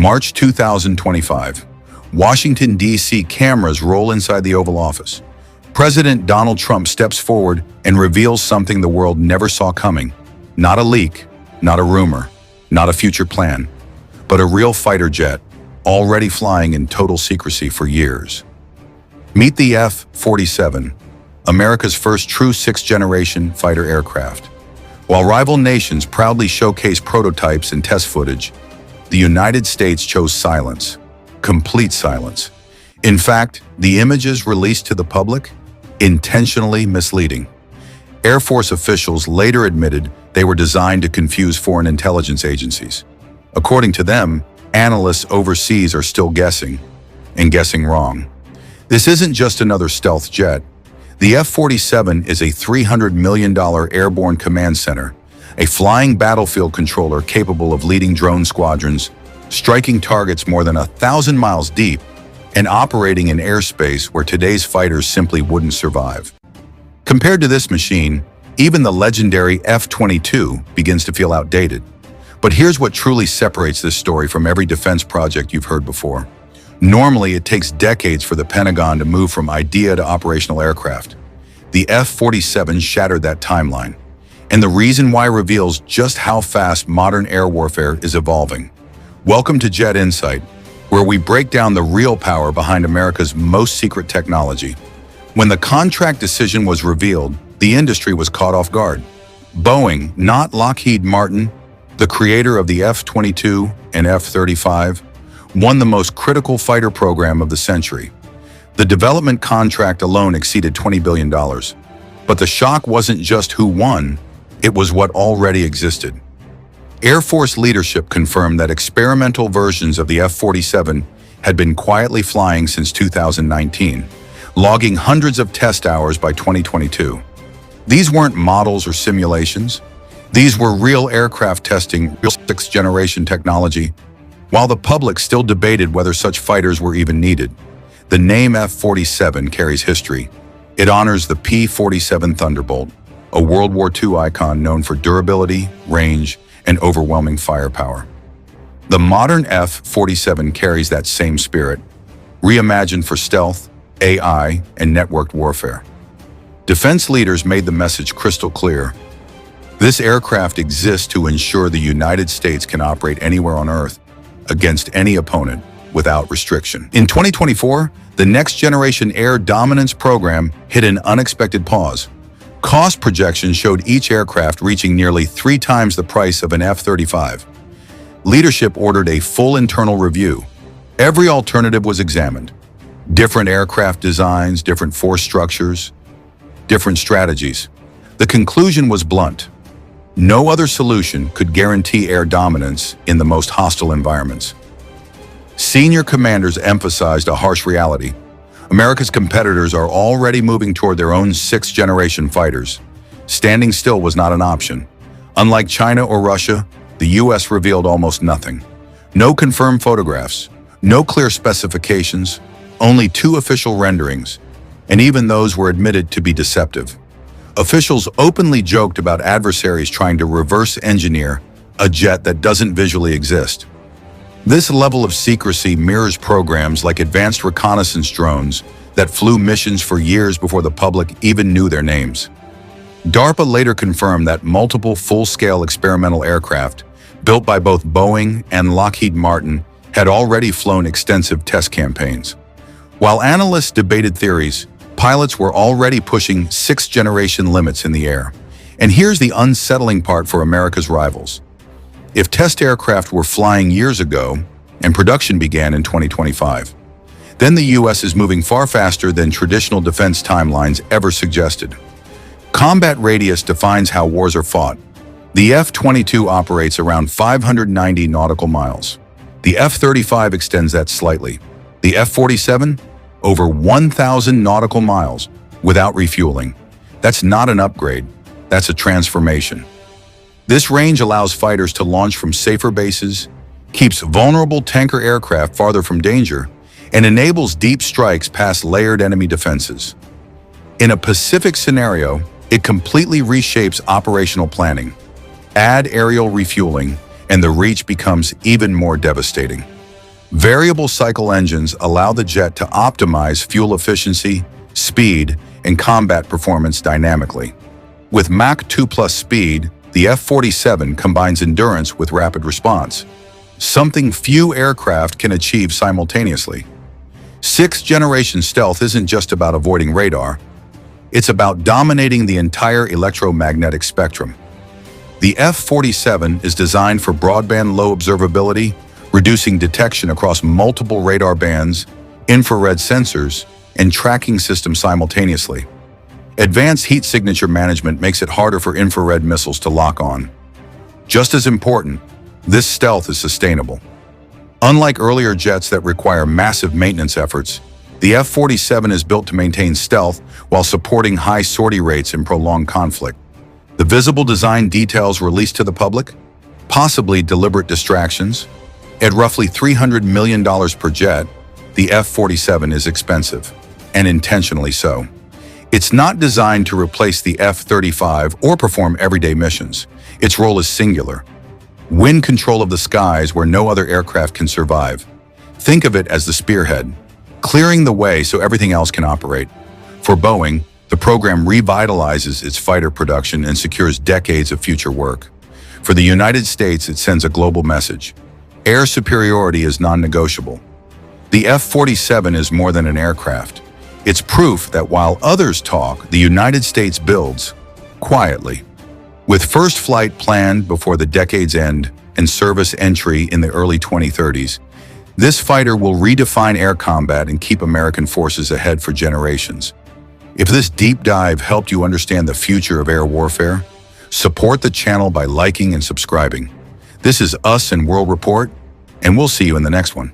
March 2025. Washington, D.C. cameras roll inside the Oval Office. President Donald Trump steps forward and reveals something the world never saw coming. Not a leak, not a rumor, not a future plan, but a real fighter jet, already flying in total secrecy for years. Meet the F-47, America's first true sixth-generation fighter aircraft. While rival nations proudly showcase prototypes and test footage, the United States chose silence, complete silence. In fact, the images released to the public, intentionally misleading. Air Force officials later admitted they were designed to confuse foreign intelligence agencies. According to them, analysts overseas are still guessing, and guessing wrong. This isn't just another stealth jet. The F-47 is a $300 million airborne command center, a flying battlefield controller capable of leading drone squadrons, striking targets more than 1,000 miles deep, and operating in airspace where today's fighters simply wouldn't survive. Compared to this machine, even the legendary F-22 begins to feel outdated. But here's what truly separates this story from every defense project you've heard before. Normally, it takes decades for the Pentagon to move from idea to operational aircraft. The F-47 shattered that timeline, and the reason why reveals just how fast modern air warfare is evolving. Welcome to Jet Insight, where we break down the real power behind America's most secret technology. When the contract decision was revealed, the industry was caught off guard. Boeing, not Lockheed Martin, the creator of the F-22 and F-35, won the most critical fighter program of the century. The development contract alone exceeded $20 billion. But the shock wasn't just who won, it was what already existed. Air Force leadership confirmed that experimental versions of the F-47 had been quietly flying since 2019, logging hundreds of test hours by 2022. These weren't models or simulations. These were real aircraft testing, real sixth-generation technology. While the public still debated whether such fighters were even needed, the name F-47 carries history. It honors the P-47 Thunderbolt, a World War II icon known for durability, range, and overwhelming firepower. The modern F-47 carries that same spirit, reimagined for stealth, AI, and networked warfare. Defense leaders made the message crystal clear. This aircraft exists to ensure the United States can operate anywhere on Earth, against any opponent, without restriction. In 2024, the Next Generation Air Dominance program hit an unexpected pause. Cost projections showed each aircraft reaching nearly 3 times the price of an F-35. Leadership ordered a full internal review. Every alternative was examined. Different aircraft designs, different force structures, different strategies. The conclusion was blunt. No other solution could guarantee air dominance in the most hostile environments. Senior commanders emphasized a harsh reality. America's competitors are already moving toward their own sixth-generation fighters. Standing still was not an option. Unlike China or Russia, the U.S. revealed almost nothing. No confirmed photographs, no clear specifications, only 2 official renderings, and even those were admitted to be deceptive. Officials openly joked about adversaries trying to reverse engineer a jet that doesn't visually exist. This level of secrecy mirrors programs like advanced reconnaissance drones that flew missions for years before the public even knew their names. DARPA later confirmed that multiple full-scale experimental aircraft, built by both Boeing and Lockheed Martin, had already flown extensive test campaigns. While analysts debated theories, pilots were already pushing sixth-generation limits in the air. And here's the unsettling part for America's rivals. If test aircraft were flying years ago and production began in 2025, then the U.S. is moving far faster than traditional defense timelines ever suggested. Combat radius defines how wars are fought. The F-22 operates around 590 nautical miles. The F-35 extends that slightly. The F-47? Over 1,000 nautical miles without refueling. That's not an upgrade, that's a transformation. This range allows fighters to launch from safer bases, keeps vulnerable tanker aircraft farther from danger, and enables deep strikes past layered enemy defenses. In a Pacific scenario, it completely reshapes operational planning. Add aerial refueling, and the reach becomes even more devastating. Variable cycle engines allow the jet to optimize fuel efficiency, speed, and combat performance dynamically. With Mach 2+ speed, the F-47 combines endurance with rapid response, something few aircraft can achieve simultaneously. Sixth-generation stealth isn't just about avoiding radar. It's about dominating the entire electromagnetic spectrum. The F-47 is designed for broadband low observability, reducing detection across multiple radar bands, infrared sensors, and tracking systems simultaneously. Advanced heat signature management makes it harder for infrared missiles to lock on. Just as important, this stealth is sustainable. Unlike earlier jets that require massive maintenance efforts, the F-47 is built to maintain stealth while supporting high sortie rates in prolonged conflict. The visible design details released to the public, possibly deliberate distractions. At roughly $300 million per jet, the F-47 is expensive, and intentionally so. It's not designed to replace the F-35 or perform everyday missions. Its role is singular. Win control of the skies where no other aircraft can survive. Think of it as the spearhead, clearing the way so everything else can operate. For Boeing, the program revitalizes its fighter production and secures decades of future work. For the United States, it sends a global message. Air superiority is non-negotiable. The F-47 is more than an aircraft. It's proof that while others talk, the United States builds quietly. With first flight planned before the decade's end and service entry in the early 2030s, this fighter will redefine air combat and keep American forces ahead for generations. If this deep dive helped you understand the future of air warfare, support the channel by liking and subscribing. This is Us and World Report, and we'll see you in the next one.